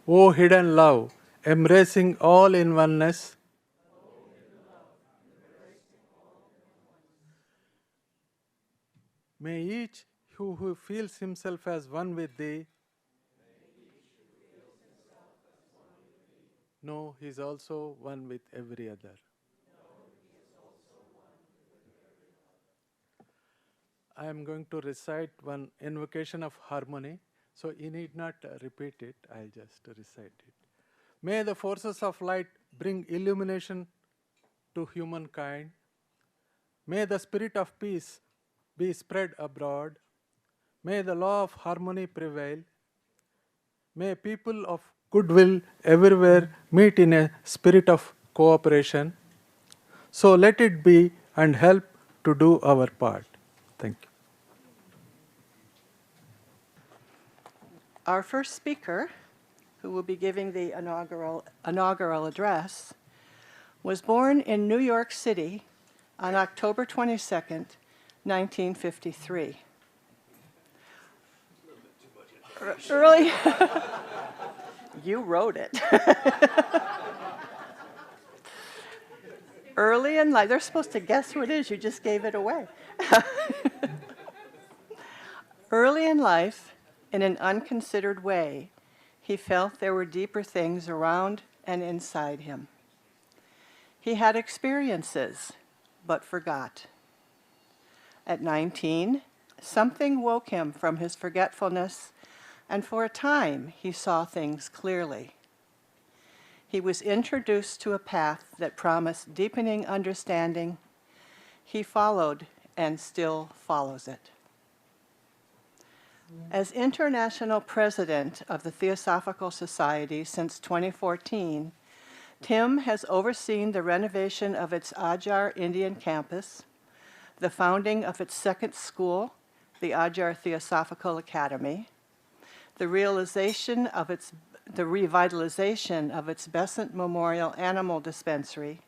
O hidden love, embracing all in oneness, may each who feels himself as one with thee know he is also one with every other. I am going to recite one invocation of harmony, so you need not repeat it, I'll just recite it. May the forces of light bring illumination to humankind. May the spirit of peace be spread abroad. May the law of harmony prevail. May people of goodwill everywhere meet in a spirit of cooperation. So let it be and help to do our part. Thank you. Our first speaker, who will be giving the inaugural address, was born in New York City on October 22nd, 1953. Early, you wrote it. Early in life, they're supposed to guess who it is, you just gave it away. Early in life, in an unconsidered way, he felt there were deeper things around and inside him. He had experiences, but forgot. At 19, something woke him from his forgetfulness, and for a time he saw things clearly. He was introduced to a path that promised deepening understanding. He followed and still follows it. As international president of the Theosophical Society since 2014, Tim has overseen the renovation of its Adyar Indian campus, the founding of its second school, the Adyar Theosophical Academy, the revitalization of its Besant Memorial Animal Dispensary,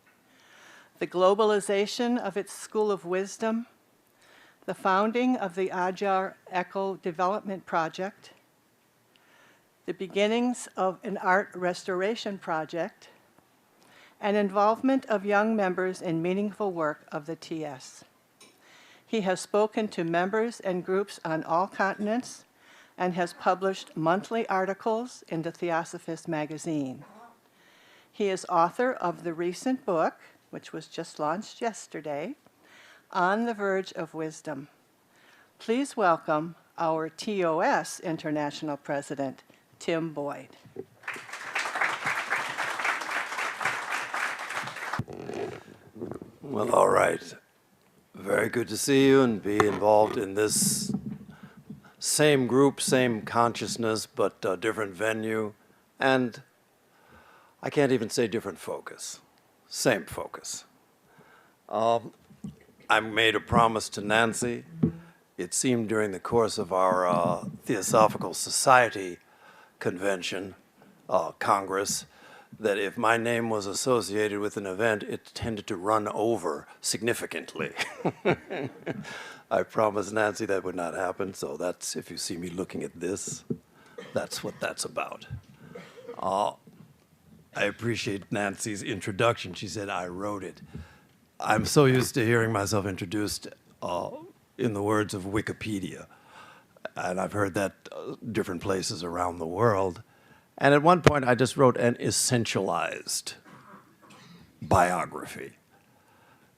the globalization of its School of Wisdom, the founding of the Adyar Eco Development Project, the beginnings of an art restoration project, and involvement of young members in meaningful work of the TS. He has spoken to members and groups on all continents and has published monthly articles in the Theosophist magazine. He is author of the recent book, which was just launched yesterday, On the Verge of Wisdom. Please welcome our TOS International President, Tim Boyd. Well, all right. Very good to see you and be involved in this same group, same consciousness, but different venue. And I can't even say different focus. Same focus. I made a promise to Nancy. It seemed during the course of our Theosophical Society convention, Congress, that if my name was associated with an event, it tended to run over significantly. I promised Nancy that would not happen, so that's, if you see me looking at this, that's what that's about. I appreciate Nancy's introduction. She said, I wrote it. I'm so used to hearing myself introduced in the words of Wikipedia, and I've heard that different places around the world. And at one point, I just wrote an essentialized biography,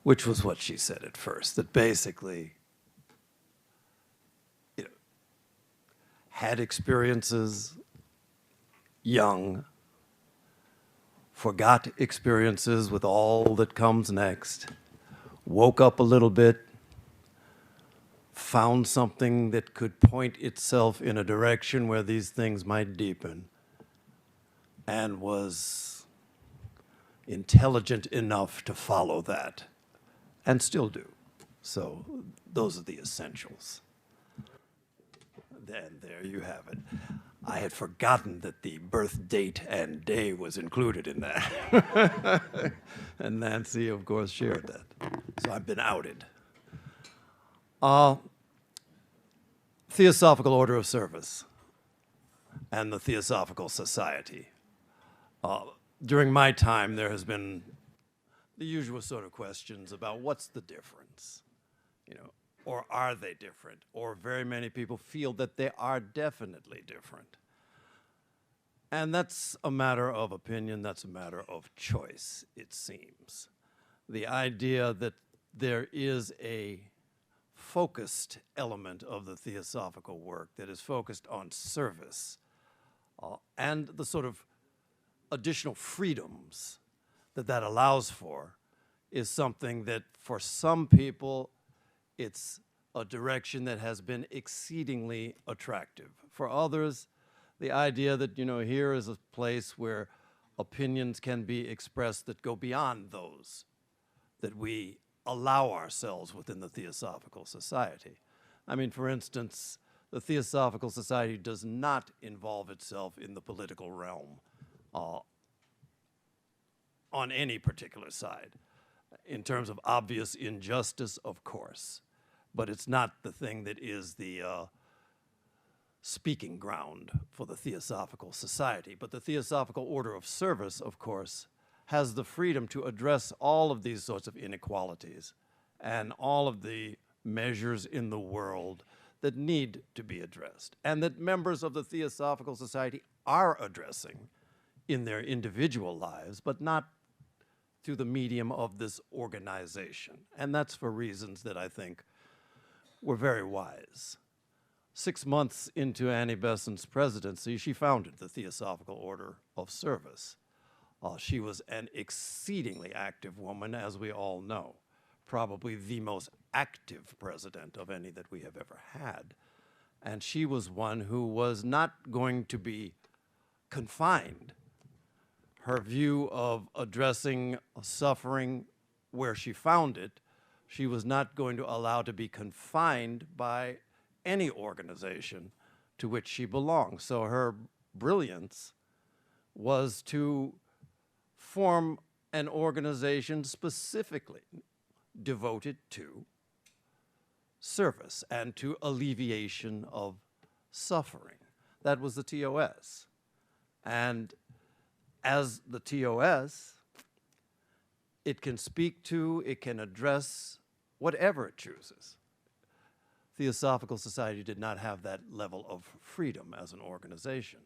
which was what she said at first, that basically, you know, had experiences young, forgot experiences with all that comes next, woke up a little bit, found something that could point itself in a direction where these things might deepen, and was intelligent enough to follow that, and still do. So those are the essentials. Then there you have it. I had forgotten that the birth date and day was included in that. And Nancy, of course, shared that. So I've been outed. Theosophical Order of Service. and the Theosophical Society. During my time, there has been the usual sort of questions about what's the difference, or are they different? Or very many people feel that they are definitely different. And that's a matter of opinion, that's a matter of choice, it seems. The idea that there is a focused element of the theosophical work that is focused on service and the sort of additional freedoms that allows for is something that for some people it's a direction that has been exceedingly attractive. For others, the idea that, here is a place where opinions can be expressed that go beyond those that we allow ourselves within the Theosophical Society. I mean, for instance, the Theosophical Society does not involve itself in the political realm on any particular side. In terms of obvious injustice, of course, but it's not the thing that is the speaking ground for the Theosophical Society. But the Theosophical Order of Service, of course, has the freedom to address all of these sorts of inequalities and all of the measures in the world that need to be addressed, and that members of the Theosophical Society are addressing in their individual lives, but not through the medium of this organization. And that's for reasons that I think were very wise. 6 months into Annie Besant's presidency, she founded the Theosophical Order of Service. She was an exceedingly active woman, as we all know, probably the most active president of any that we have ever had. And she was one who was not going to be confined. Her view of addressing suffering where she found it, she was not going to allow to be confined by any organization to which she belonged. So her brilliance was to form an organization specifically devoted to service and to alleviation of suffering. That was the TOS. And as the TOS, it can speak to, it can address whatever it chooses. Theosophical Society did not have that level of freedom as an organization.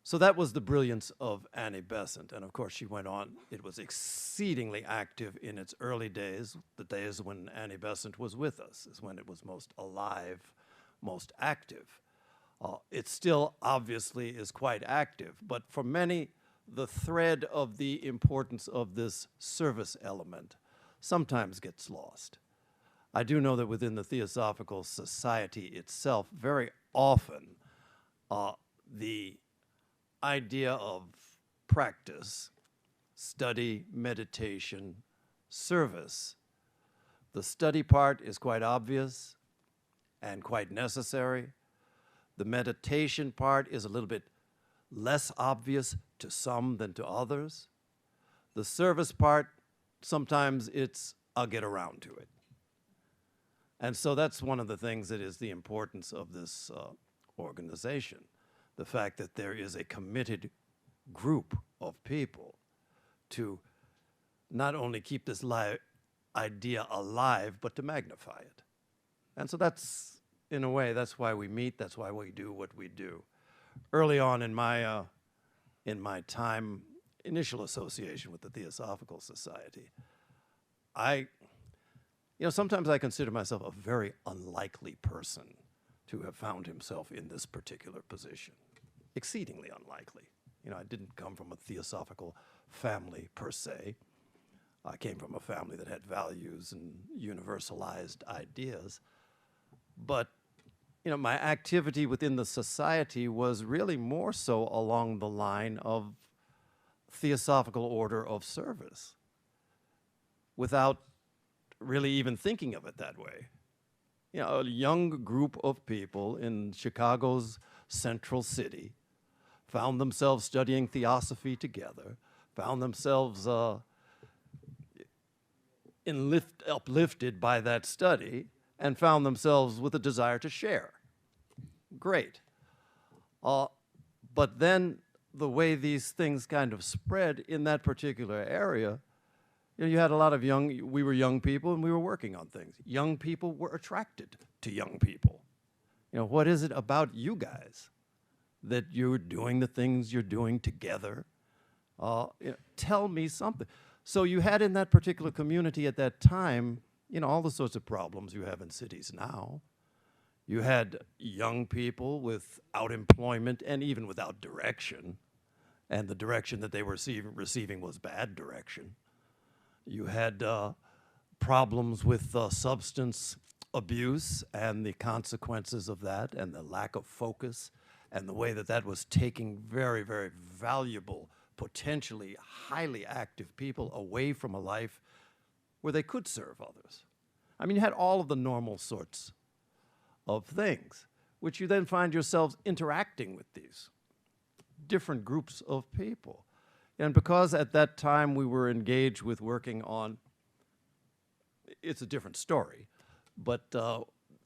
So that was the brilliance of Annie Besant. And of course, she went on. It was exceedingly active in its early days. The days when Annie Besant was with us is when it was most alive, most active. It still obviously is quite active, but for many, the thread of the importance of this service element sometimes gets lost. I do know that within the Theosophical Society itself, very often, the idea of practice, study, meditation, service, the study part is quite obvious and quite necessary. The meditation part is a little bit less obvious to some than to others. The service part, sometimes it's, I'll get around to it. And so that's one of the things that is the importance of this organization, the fact that there is a committed group of people to not only keep this idea alive, but to magnify it. And so that's, in a way, that's why we meet, that's why we do what we do. Early on in my time, initial association with the Theosophical Society, sometimes I consider myself a very unlikely person to have found himself in this particular position. Exceedingly unlikely. I didn't come from a theosophical family per se. I came from a family that had values and universalized ideas. But, my activity within the society was really more so along the line of Theosophical Order of Service, without really even thinking of it that way. A young group of people in Chicago's central city found themselves studying theosophy together, found themselves uplifted by that study, and found themselves with a desire to share. Great. Uh, but then the way these things kind of spread in that particular area, you had a lot of we were young people and we were working on things. Young people were attracted to young people. What is it about you guys that you're doing the things you're doing together? Tell me something. So you had in that particular community at that time, all the sorts of problems you have in cities now. You had young people without employment and even without direction, and the direction that they were receiving was bad direction. You had problems with substance abuse and the consequences of that, and the lack of focus, and the way that that was taking very, very valuable, potentially highly active people away from a life where they could serve others. I mean, you had all of the normal sorts of things, which you then find yourselves interacting with these different groups of people. And because at that time we were engaged with working on, it's a different story, but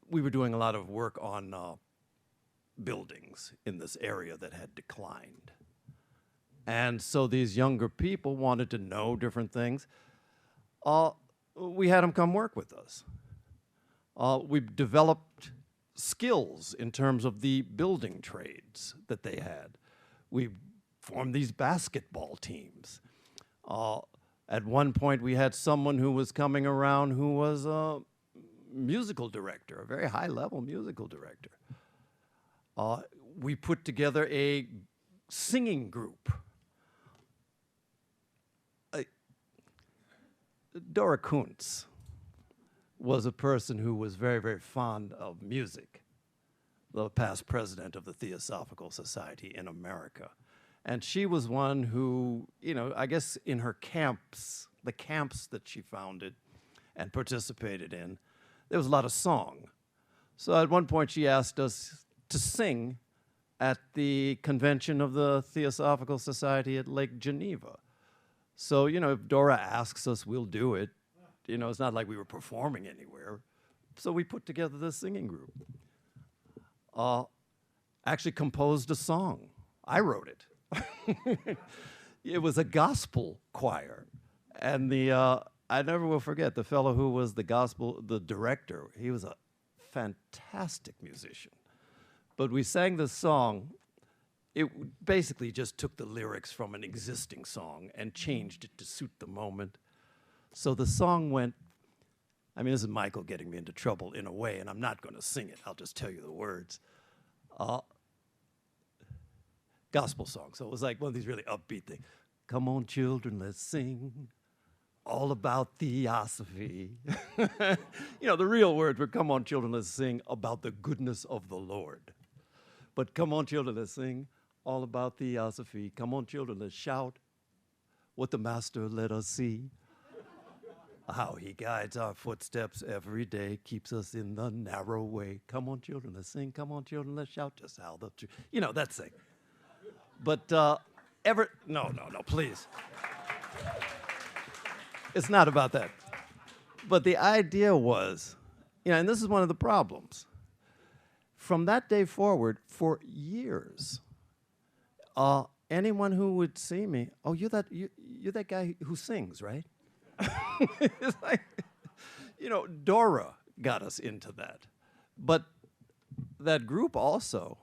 we were doing a lot of work on buildings in this area that had declined. And so these younger people wanted to know different things. We had them come work with us. We developed skills in terms of the building trades that they had. We formed these basketball teams. At one point, we had someone who was coming around who was a musical director, a very high-level musical director. We put together a singing group. Dora Kuntz was a person who was very, very fond of music, the past president of the Theosophical Society in America. And she was one who, I guess in her camps, the camps that she founded and participated in, there was a lot of song. So at one point she asked us to sing at the convention of the Theosophical Society at Lake Geneva. So, if Dora asks us, we'll do it. It's not like we were performing anywhere. So we put together this singing group. Actually composed a song. I wrote it. It was a gospel choir. And I never will forget, the fellow who was the director, he was a fantastic musician. But we sang this song. It basically just took the lyrics from an existing song and changed it to suit the moment. So the song went, this is Michael getting me into trouble in a way, and I'm not going to sing it. I'll just tell you the words. Gospel song. So it was like one of these really upbeat things. Come on, children, let's sing all about theosophy. The real words were, come on, children, let's sing about the goodness of the Lord. But come on, children, let's sing all about theosophy. Come on, children, let's shout what the Master let us see. How he guides our footsteps every day, keeps us in the narrow way. Come on, children, let's sing. Come on, children, let's shout just how the truth. That thing. But no, please. It's not about that. But the idea was, and this is one of the problems. From that day forward, for years, anyone who would see me, oh, you're that guy who sings, right? It's like, Dora got us into that. But that group also,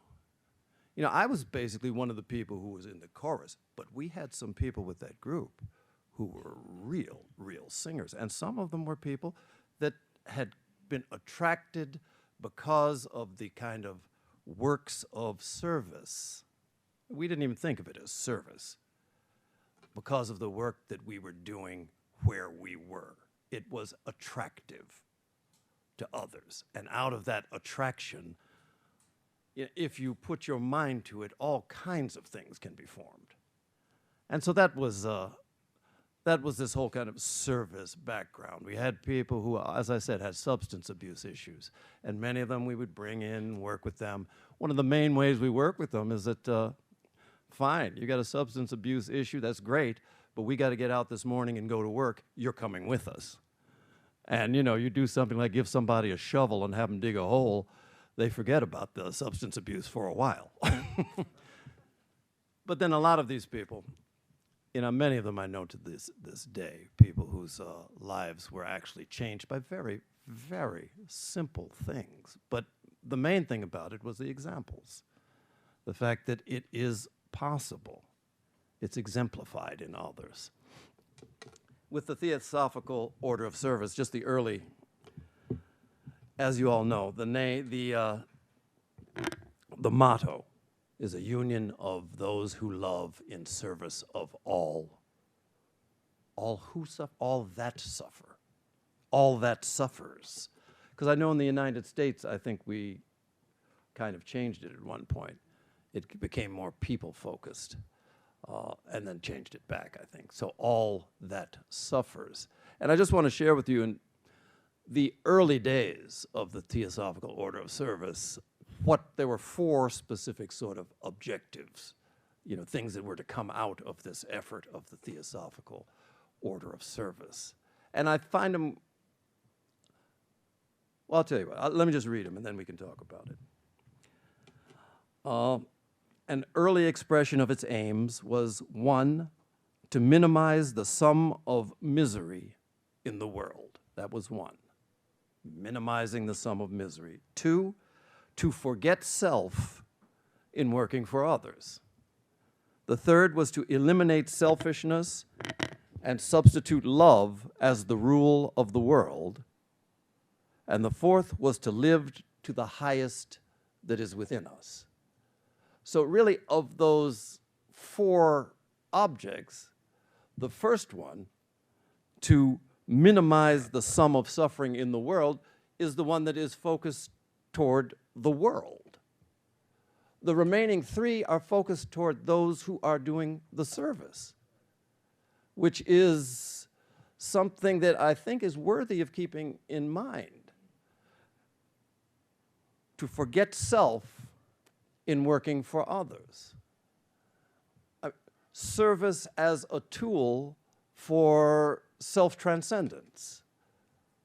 I was basically one of the people who was in the chorus, but we had some people with that group who were real singers. And some of them were people that had been attracted because of the kind of works of service. We didn't even think of it as service because of the work that we were doing where we were. It was attractive to others. And out of that attraction, if you put your mind to it, all kinds of things can be formed. And so that was this whole kind of service background. We had people who, as I said, had substance abuse issues. And many of them we would bring in, work with them. One of the main ways we work with them is that, fine, you got a substance abuse issue, that's great, but we got to get out this morning and go to work. You're coming with us. And, you do something like give somebody a shovel and have them dig a hole. they forget about the substance abuse for a while. But then a lot of these people, many of them I know to this day, people whose lives were actually changed by very, very simple things. But the main thing about it was the examples. The fact that it is possible. It's exemplified in others. With the Theosophical Order of Service, just the early, as you all know, the motto is a union of those who love in service of all that suffer, all that suffers. Because I know in the United States, I think we kind of changed it at one point. It became more people-focused, and then changed it back, I think. So all that suffers. And I just want to share with you, in the early days of the Theosophical Order of Service, there were 4 specific sort of objectives, things that were to come out of this effort of the Theosophical Order of Service. And I find them, well, I'll tell you what, let me just read them and then we can talk about it. An early expression of its aims was, 1, to minimize the sum of misery in the world. That was 1, minimizing the sum of misery. 2, to forget self in working for others. The 3rd was to eliminate selfishness and substitute love as the rule of the world. And the 4th was to live to the highest that is within us. So really, of those 4 objects, the first one, to minimize the sum of suffering in the world, is the one that is focused toward the world. The remaining 3 are focused toward those who are doing the service, which is something that I think is worthy of keeping in mind. To forget self in working for others. Service as a tool for self-transcendence,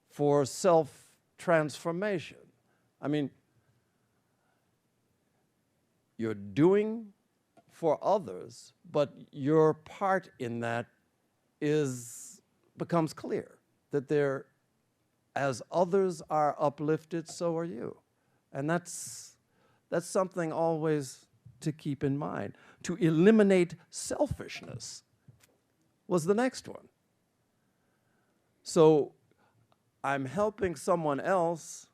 for self-transformation. I mean, you're doing for others, but your part in that becomes clear, that as others are uplifted, so are you. And that's something always to keep in mind. To eliminate selfishness was the next one. So I'm helping someone else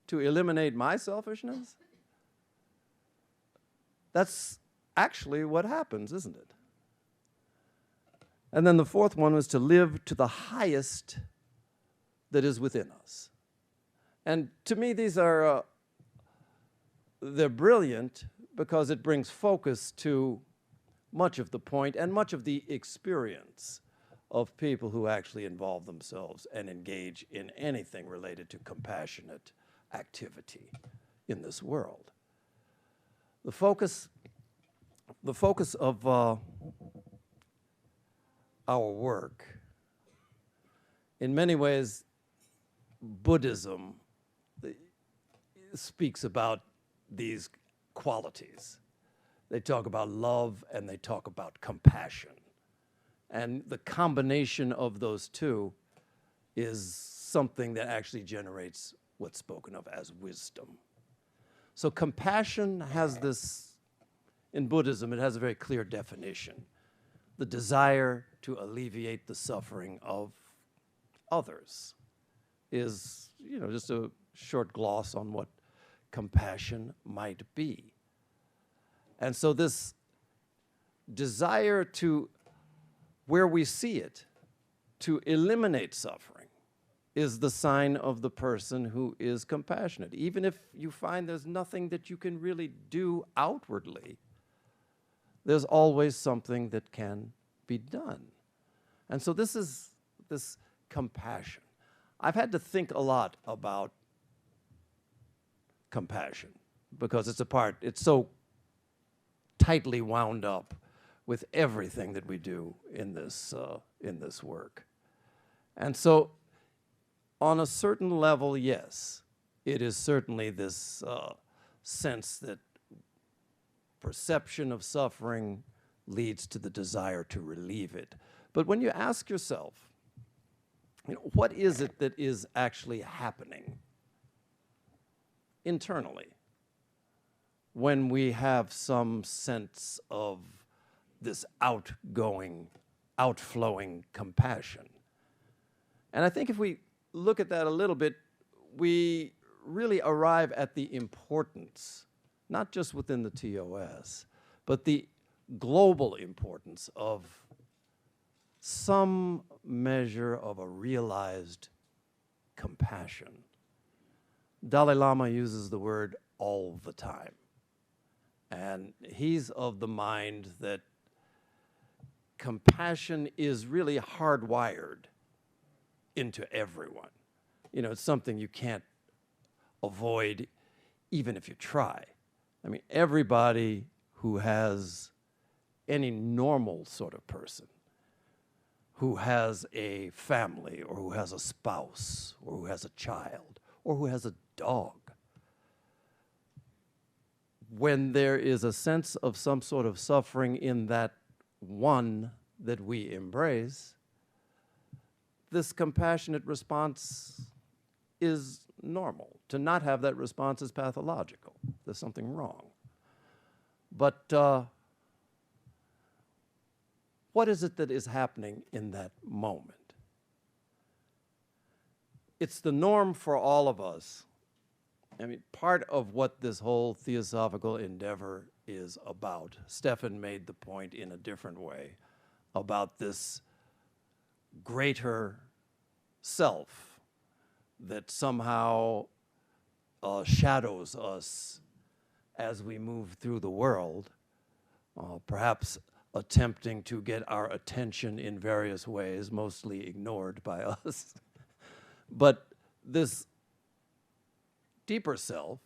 to eliminate my selfishness? That's actually what happens, isn't it? And then the 4th one was to live to the highest that is within us. And to me, these are they're brilliant because it brings focus to much of the point and much of the experience of people who actually involve themselves and engage in anything related to compassionate activity in this world. The focus of our work, in many ways, Buddhism speaks about these qualities. They talk about love and they talk about compassion. And the combination of those two is something that actually generates what's spoken of as wisdom. So compassion has this, in Buddhism, it has a very clear definition. The desire to alleviate the suffering of others is, just a short gloss on what compassion might be. And so this desire to, where we see it, to eliminate suffering is the sign of the person who is compassionate. Even if you find there's nothing that you can really do outwardly, there's always something that can be done. And so this is this compassion. I've had to think a lot about compassion because it's so tightly wound up with everything that we do in this work. And so on a certain level, yes, it is certainly this sense that perception of suffering leads to the desire to relieve it. But when you ask yourself, what is it that is actually happening internally when we have some sense of this outflowing compassion? And I think if we look at that a little bit, we really arrive at the importance, not just within the TOS, but the global importance of some measure of a realized compassion. Dalai Lama uses the word all the time. And he's of the mind that compassion is really hardwired into everyone. It's something you can't avoid even if you try. I mean, everybody who has any normal sort of person, who has a family, or who has a spouse, or who has a child, or who has a dog, when there is a sense of some sort of suffering in that one that we embrace, this compassionate response is normal. To not have that response is pathological. There's something wrong. But what is it that is happening in that moment? It's the norm for all of us. I mean, part of what this whole theosophical endeavor is about, Stefan made the point in a different way about this greater self that somehow shadows us as we move through the world, perhaps attempting to get our attention in various ways, mostly ignored by us. But this deeper self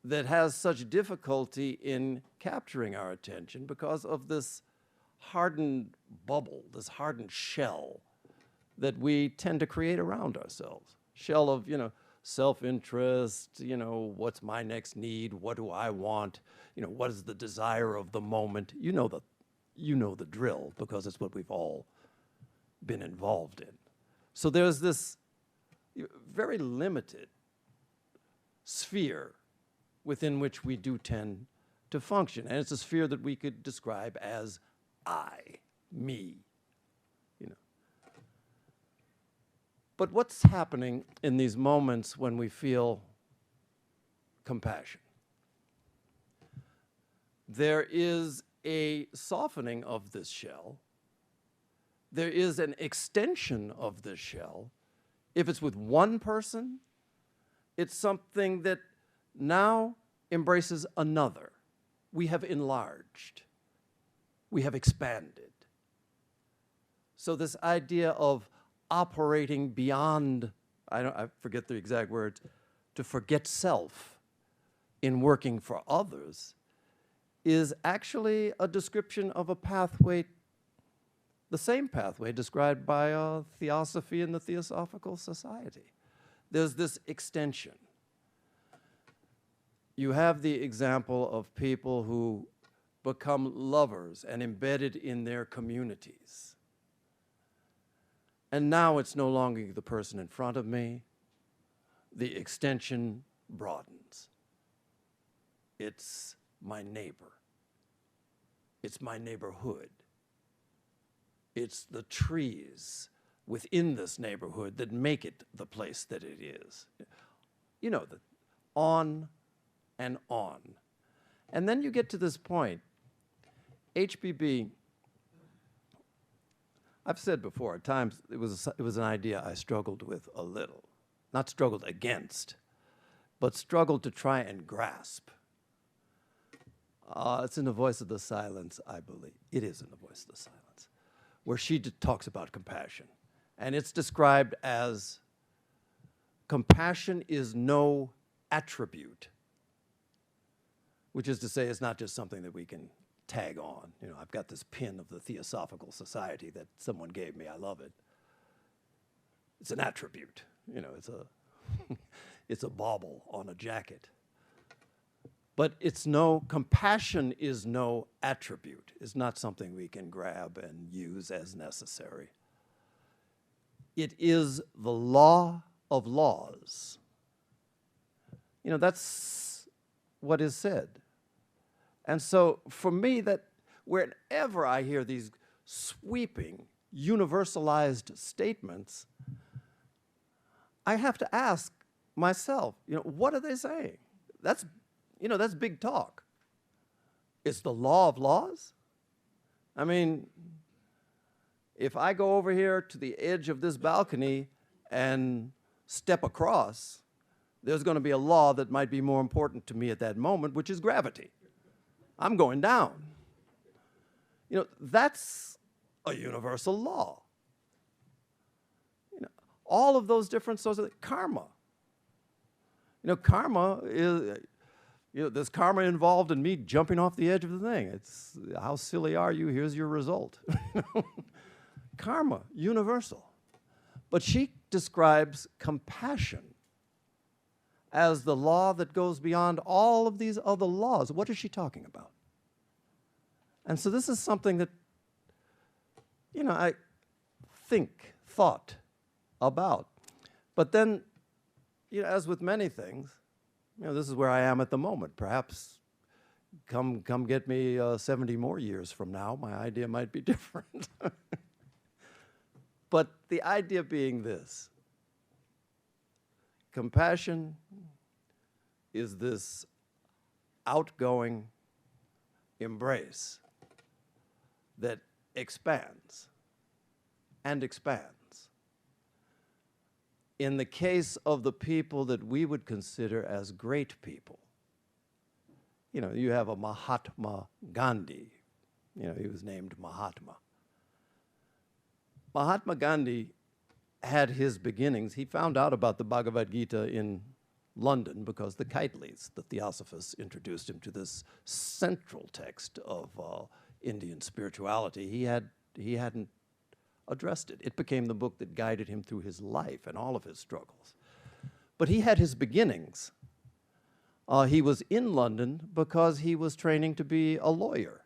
that has such difficulty in capturing our attention because of this hardened bubble, this hardened shell that we tend to create around ourselves. Shell of, self-interest, what's my next need, what do I want, what is the desire of the moment. You know the drill, because it's what we've all been involved in. So there's this very limited sphere within which we do tend to function. And it's a sphere that we could describe as I, me. But what's happening in these moments when we feel compassion? There is a softening of this shell. There is an extension of this shell. If it's with one person, it's something that now embraces another. We have enlarged. We have expanded. So this idea of operating beyond, I forget the exact words, to forget self in working for others is actually a description of a pathway, the same pathway described by Theosophy and the Theosophical Society. There's this extension. You have the example of people who become lovers and embedded in their communities. And now it's no longer the person in front of me. The extension broadens. It's my neighbor. It's my neighborhood. It's the trees within this neighborhood that make it the place that it is. On and on. And then you get to this point. HPB, I've said before, at times it was an idea I struggled with a little. Not struggled against, but struggled to try and grasp. It's in the Voice of the Silence, I believe. It is in the Voice of the Silence, where she talks about compassion. And it's described as compassion is no attribute, which is to say it's not just something that we can tag on. I've got this pin of the Theosophical Society that someone gave me. I love it. It's an attribute. It's a bauble on a jacket. But compassion is no attribute. It's not something we can grab and use as necessary. It is the law of laws. You know, that's what is said. And so for me, that whenever I hear these sweeping, universalized statements, I have to ask myself, you know, what are they saying? That's big talk. It's the law of laws? I mean, if I go over here to the edge of this balcony and step across, there's going to be a law that might be more important to me at that moment, which is gravity. I'm going down. You know, that's a universal law. You know, all of those different sorts of karma. You know, karma is, you know, there's karma involved in me jumping off the edge of the thing. It's, how silly are you? Here's your result. Karma, universal. But she describes compassion as the law that goes beyond all of these other laws. What is she talking about? And so this is something that, you know, I thought about. But then, you know, as with many things, you know, this is where I am at the moment. Perhaps come get me 70 more years from now, my idea might be different. But the idea being this: compassion is this outgoing embrace that expands and expands. In the case of the people that we would consider as great people, you know, you have a Mahatma Gandhi. You know, he was named Mahatma. Mahatma Gandhi had his beginnings. He found out about the Bhagavad Gita in London because the Kitleys, the Theosophists, introduced him to this central text of Indian spirituality. He hadn't addressed it. It became the book that guided him through his life and all of his struggles. But he had his beginnings. He was in London because he was training to be a lawyer.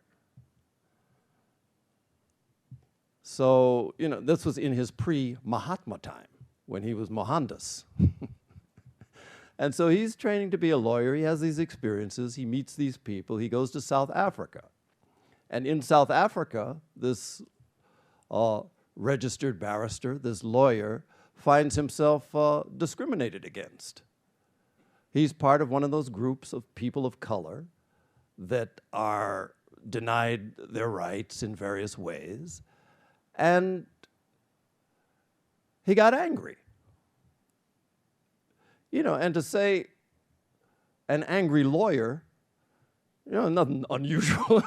So, you know, this was in his pre-Mahatma time, when he was Mohandas. And so he's training to be a lawyer. He has these experiences. He meets these people. He goes to South Africa. And in South Africa, this registered barrister, this lawyer, finds himself discriminated against. He's part of one of those groups of people of color that are denied their rights in various ways. And he got angry. You know, and to say an angry lawyer, you know, nothing unusual.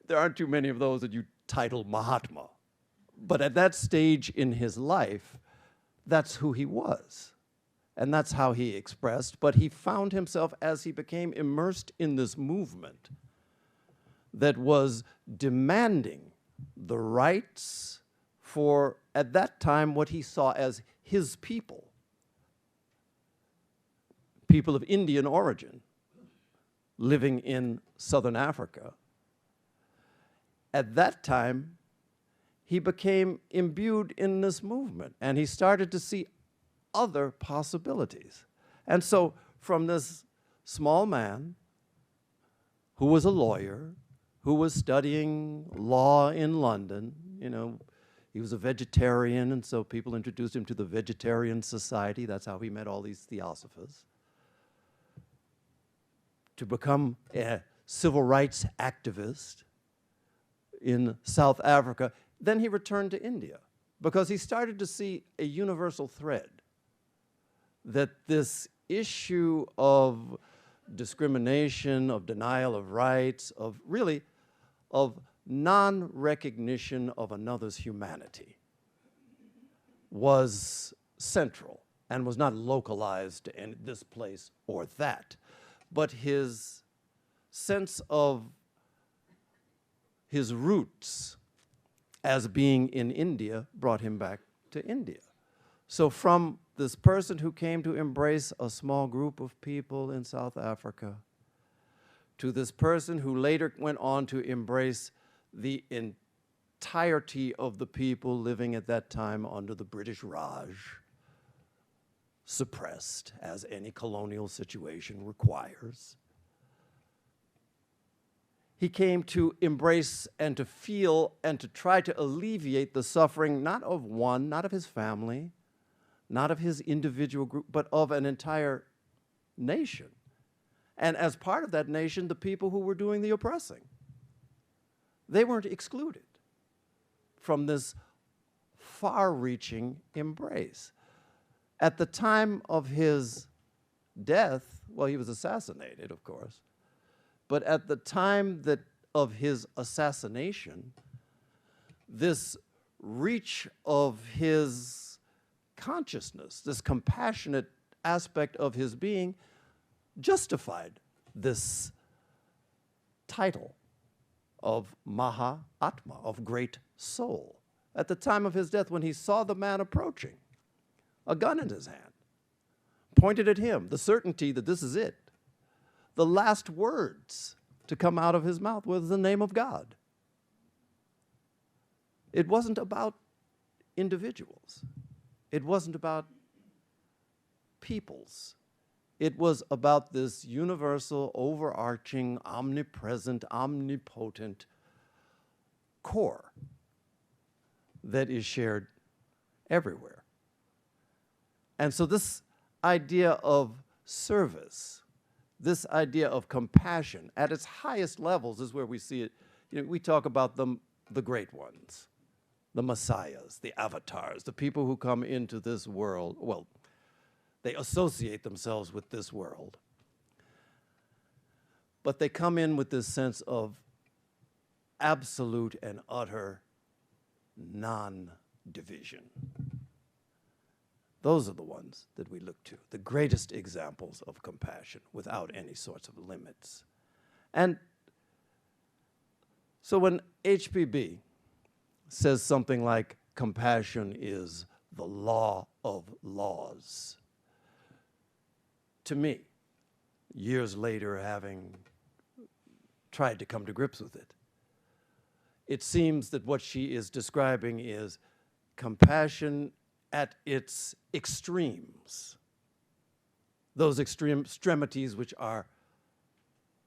There aren't too many of those that you title Mahatma. But at that stage in his life, that's who he was. And that's how he expressed. But he found himself, as he became immersed in this movement that was demanding the rights for, at that time, what he saw as his people of Indian origin living in southern Africa. At that time, he became imbued in this movement, and he started to see other possibilities. And so from this small man who was a lawyer, who was studying law in London, you know, he was a vegetarian, and so people introduced him to the Vegetarian Society. That's how he met all these Theosophists. To become a civil rights activist in South Africa. Then he returned to India because he started to see a universal thread that this issue of discrimination, of denial of rights, of really, of non-recognition of another's humanity was central and was not localized in this place or that. But his sense of his roots as being in India brought him back to India. So from this person who came to embrace a small group of people in South Africa to this person who later went on to embrace the entirety of the people living at that time under the British Raj, suppressed as any colonial situation requires. He came to embrace and to feel and to try to alleviate the suffering not of one, not of his family, not of his individual group, but of an entire nation. And as part of that nation, the people who were doing the oppressing. They weren't excluded from this far-reaching embrace. At the time of his death, well, he was assassinated, of course, but at the time of his assassination, this reach of his consciousness, this compassionate aspect of his being, justified this title of Maha Atma, of great soul. At the time of his death, when he saw the man approaching, a gun in his hand, pointed at him, the certainty that this is it, the last words to come out of his mouth was the name of God. It wasn't about individuals. It wasn't about peoples. It was about this universal, overarching, omnipresent, omnipotent core that is shared everywhere. And so this idea of service, this idea of compassion at its highest levels is where we see it. You know, we talk about the great ones, the messiahs, the avatars, the people who come into this world. Well, they associate themselves with this world. But they come in with this sense of absolute and utter non-division. Those are the ones that we look to, the greatest examples of compassion without any sorts of limits. And so when HPB says something like compassion is the law of laws, to me, years later having tried to come to grips with it, it seems that what she is describing is compassion at its extremes, those extremities which are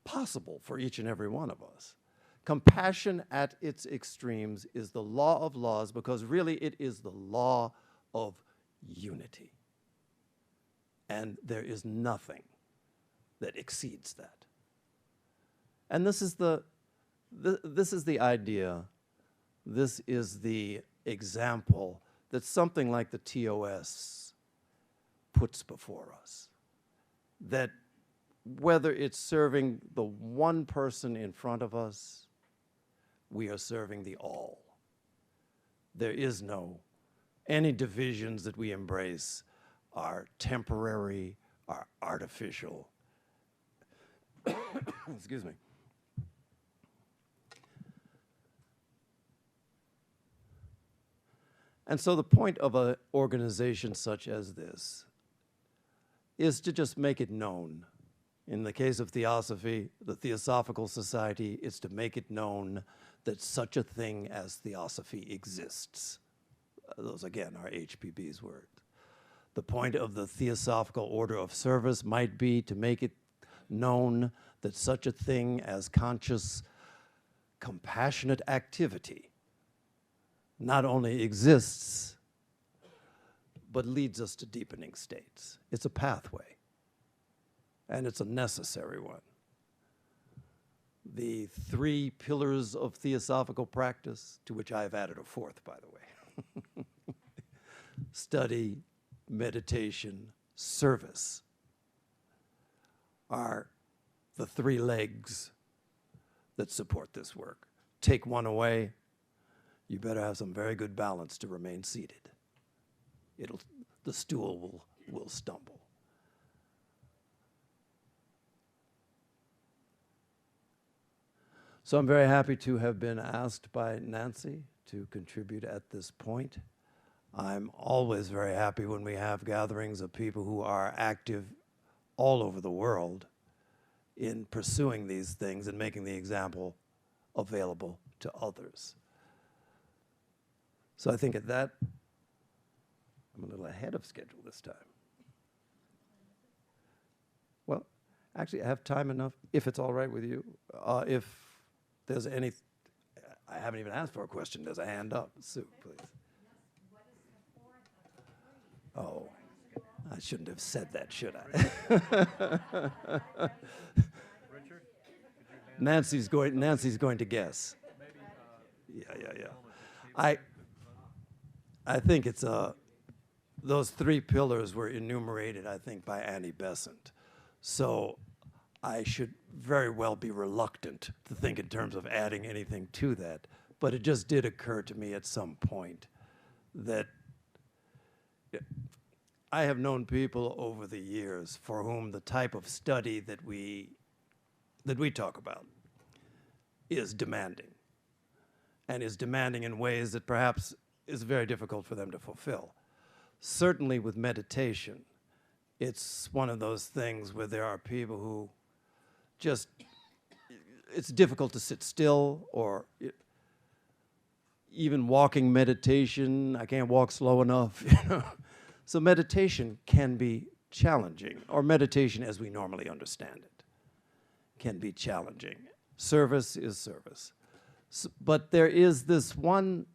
possible for each and every one of us. Compassion at its extremes is the law of laws because really it is the law of unity. And there is nothing that exceeds that. And this is the idea, this is the example that something like the TOS puts before us. That whether it's serving the one person in front of us, we are serving the all. There is any divisions that we embrace are temporary, are artificial. Excuse me. And so the point of an organization such as this is to just make it known. In the case of Theosophy, the Theosophical Society, is to make it known that such a thing as Theosophy exists. Those, again, are HPB's words. The point of the Theosophical Order of Service might be to make it known that such a thing as conscious, compassionate activity not only exists, but leads us to deepening states. It's a pathway, and it's a necessary one. The 3 pillars of theosophical practice, to which I have added a 4th, by the way, study, meditation, service, are the 3 legs that support this work. Take one away, you better have some very good balance to remain seated. The stool will stumble. So I'm very happy to have been asked by Nancy to contribute at this point. I'm always very happy when we have gatherings of people who are active all over the world in pursuing these things and making the example available to others. So I think at that, I'm a little ahead of schedule this time. Well, actually, I have time enough, if it's all right with you. If there's any, I haven't even asked for a question. There's a hand up. Sue, please. Oh, I shouldn't have said that, should I? Nancy's going to guess. Yeah. I think it's those three pillars were enumerated, I think, by Annie Besant. So I should very well be reluctant to think in terms of adding anything to that. But it just did occur to me at some point that I have known people over the years for whom the type of study that we talk about is demanding, and is demanding in ways that perhaps is very difficult for them to fulfill. Certainly with meditation, it's one of those things where there are people who just, it's difficult to sit still, or even walking meditation, I can't walk slow enough, you know. So meditation can be challenging, or meditation as we normally understand it can be challenging. Service is service. But there is this one,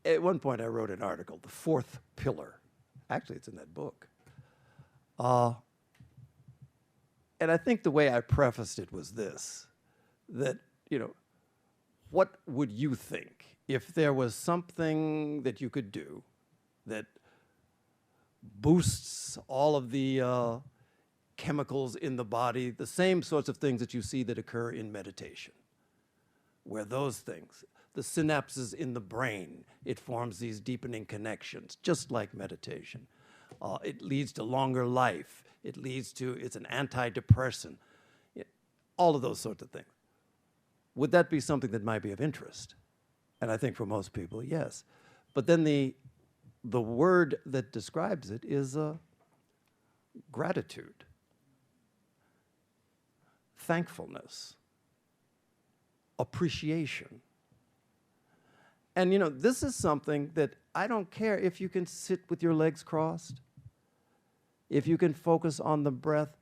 at one point I wrote an article, the fourth pillar. Actually, it's in that book. And I think the way I prefaced it was this, that, you know, what would you think if there was something that you could do that boosts all of the chemicals in the body, the same sorts of things that you see that occur in meditation, where those things, the synapses in the brain, it forms these deepening connections, just like meditation. It leads to longer life. It leads to, it's an antidepressant, all of those sorts of things. Would that be something that might be of interest? And I think for most people, yes. But then the word that describes it is gratitude, thankfulness, appreciation. And you know, this is something that I don't care if you can sit with your legs crossed, if you can focus on the breath,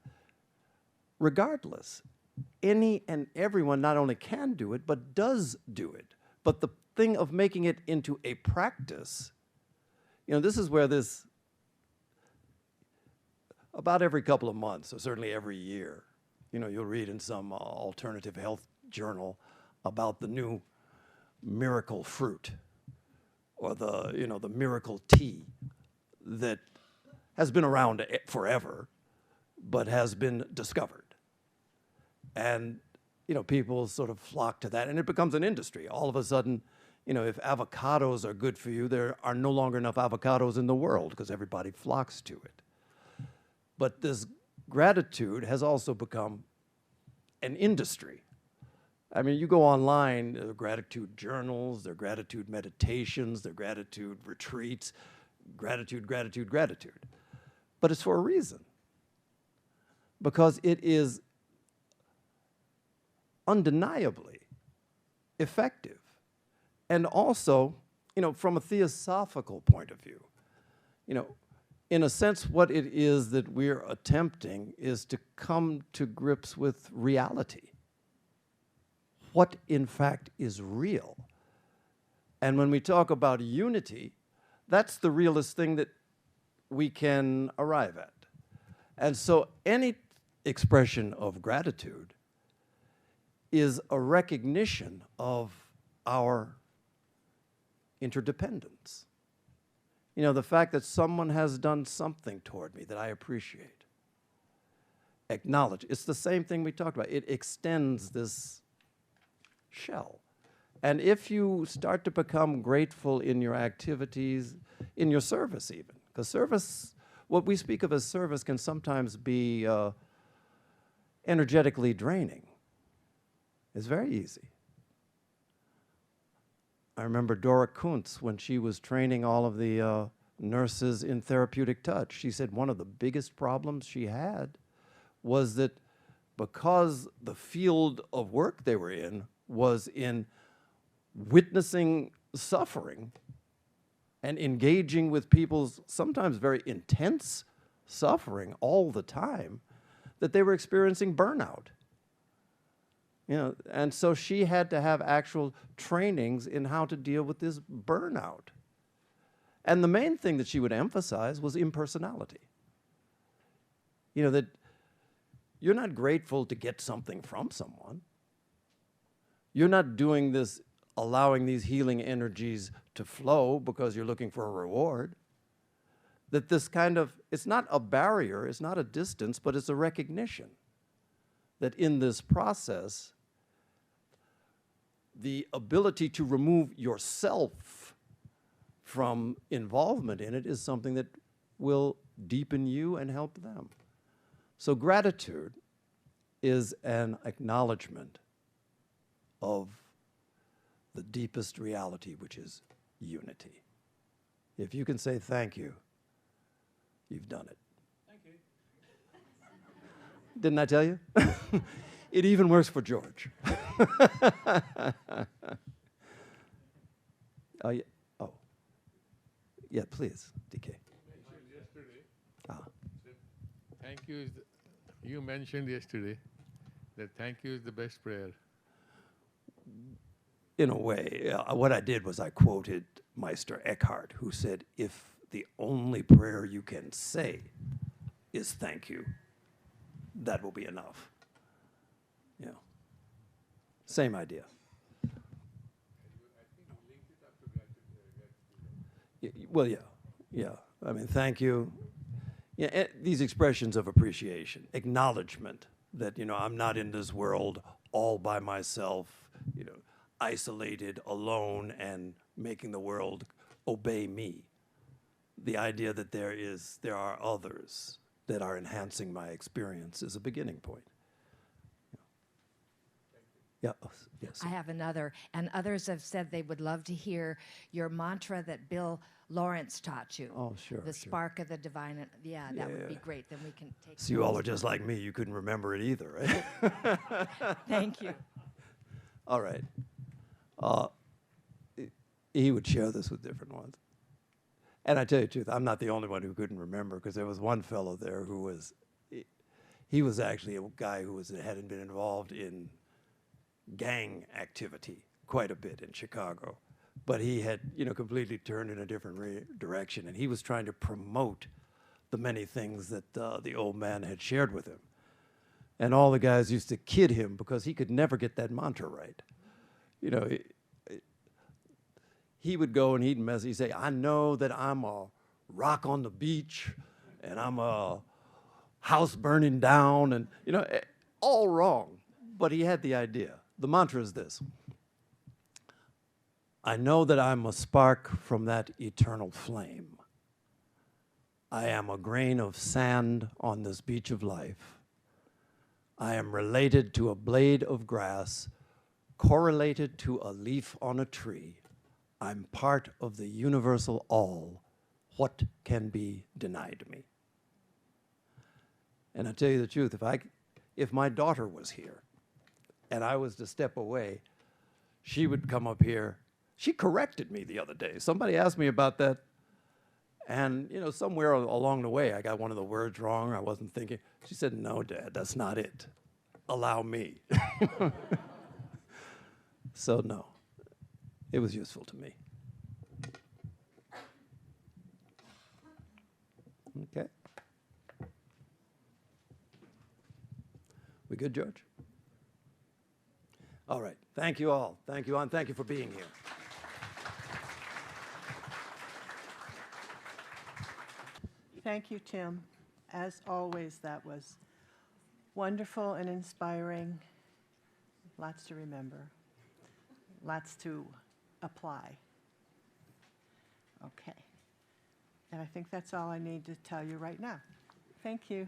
regardless. Any and everyone not only can do it, but does do it. But the thing of making it into a practice, you know, this is where this, about every couple of months, or certainly every year, you know, you'll read in some alternative health journal about the new miracle fruit, or the, you know, the miracle tea that has been around forever, but has been discovered. And, you know, people sort of flock to that, and it becomes an industry. All of a sudden, you know, if avocados are good for you, there are no longer enough avocados in the world because everybody flocks to it. But this gratitude has also become an industry. I mean, you go online, there are gratitude journals, there are gratitude meditations, there are gratitude retreats, gratitude, gratitude, gratitude. But it's for a reason. Because it is undeniably effective. And also, you know, from a theosophical point of view, you know, in a sense, what it is that we're attempting is to come to grips with reality. What, in fact, is real. And when we talk about unity, that's the realest thing that we can arrive at. And so any expression of gratitude is a recognition of our interdependence. You know, the fact that someone has done something toward me that I appreciate. Acknowledge. It's the same thing we talked about. It extends this shell. And if you start to become grateful in your activities, in your service even, because service, what we speak of as service can sometimes be energetically draining. It's very easy. I remember Dora Kuntz, when she was training all of the nurses in therapeutic touch, she said one of the biggest problems she had was that because the field of work they were in was in witnessing suffering and engaging with people's sometimes very intense suffering all the time, that they were experiencing burnout. You know, and so she had to have actual trainings in how to deal with this burnout. And the main thing that she would emphasize was impersonality. You know, that you're not grateful to get something from someone. You're not doing this, allowing these healing energies to flow because you're looking for a reward. That this kind of, it's not a barrier, it's not a distance, but it's a recognition that in this process, the ability to remove yourself from involvement in it is something that will deepen you and help them. So gratitude is an acknowledgement of the deepest reality, which is unity. If you can say thank you, you've done it. Thank you. Didn't I tell you? It even works for George. Oh, yeah. Oh. Yeah, please, DK. Yesterday, Ah. thank you is you mentioned yesterday that thank you is the best prayer. In a way, what I did was I quoted Meister Eckhart, who said, if the only prayer you can say is thank you, that will be enough. Yeah. Same idea. Well, yeah. I mean, thank you. Yeah, these expressions of appreciation, acknowledgement that, you know, I'm not in this world all by myself, you know, isolated, alone, and making the world obey me. The idea that there are others that are enhancing my experience is a beginning point. Yeah. Oh, yes. I have another, and others have said they would love to hear your mantra that Bill Lawrence taught you. Oh, sure. The sure. spark of the divine. Yeah, that would be Yeah. great. Then we can take. So you all notes. are just like me. You couldn't remember it either, right? Thank you. All right. He would share this with different ones. And I tell you the truth, I'm not the only one who couldn't remember, because there was one fellow there who was, he was actually a guy who hadn't been involved in gang activity quite a bit in Chicago. But he had, you know, completely turned in a different direction, and he was trying to promote the many things that the old man had shared with him. And all the guys used to kid him because he could never get that mantra right. You know, he would go and he'd say, I know that I'm a rock on the beach, and I'm a house burning down, and, you know, all wrong. But he had the idea. The mantra is this: I know that I'm a spark from that eternal flame. I am a grain of sand on this beach of life. I am related to a blade of grass, correlated to a leaf on a tree. I'm part of the universal all. What can be denied me? And I tell you the truth, if my daughter was here and I was to step away, she would come up here. She corrected me the other day. Somebody asked me about that, and, you know, somewhere along the way I got one of the words wrong. I wasn't thinking. She said, no, Dad, that's not it. Allow me. So no, it was useful to me. Okay. We good, George? All right. Thank you all. Thank you, and thank you for being here. Thank you, Tim. As always, that was wonderful and inspiring. Lots to remember. Lots to apply. Okay. And I think that's all I need to tell you right now. Thank you.